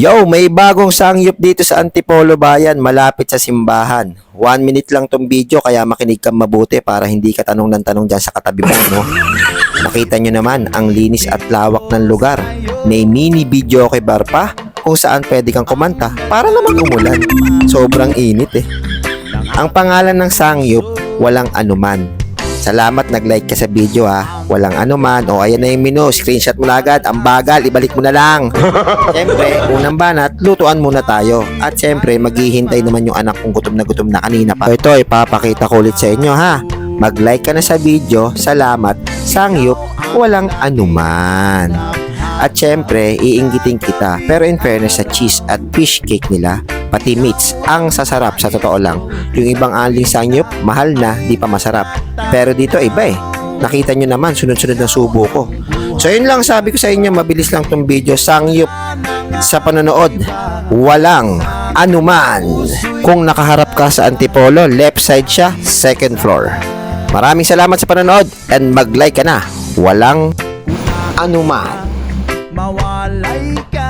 Yo, may bagong sangyup dito sa Antipolo Bayan, malapit sa simbahan. 1 minute lang tong video, kaya makinig kang mabuti para hindi ka tanong ng tanong dyan sa katabi mo, no? Nakita nyo naman ang linis at lawak ng lugar. May mini video kay bar pa kung saan pwede kang kumanta para naman umulan. Sobrang init eh. Ang pangalan ng sangyup, walang anuman. Salamat nag-like ka sa video ha. Walang anuman. O ayan na yung menu. Screenshot mo na agad. Ang bagal, ibalik mo na lang. Siyempre, unang banat, lutuan muna tayo. At siyempre, maghihintay naman yung anak kong gutom na kanina pa. Ito, ipapakita ko ulit sa inyo ha. Mag-like ka na sa video. Salamat. Sangyup, walang anuman. At syempre, iinggitin kita. Pero in fairness sa cheese at fish cake nila, pati meats, ang sasarap sa totoo lang. Yung ibang aling sangyup, mahal na, di pa masarap. Pero dito iba eh. Nakita nyo naman, sunod-sunod ng subo ko. So yun lang sabi ko sa inyo, mabilis lang tong video. Sangyup sa panonood, walang anuman. Kung nakaharap ka sa Antipolo, left side siya, second floor. Maraming salamat sa panonood and mag-like ka na. Walang anuman. Mawalay ka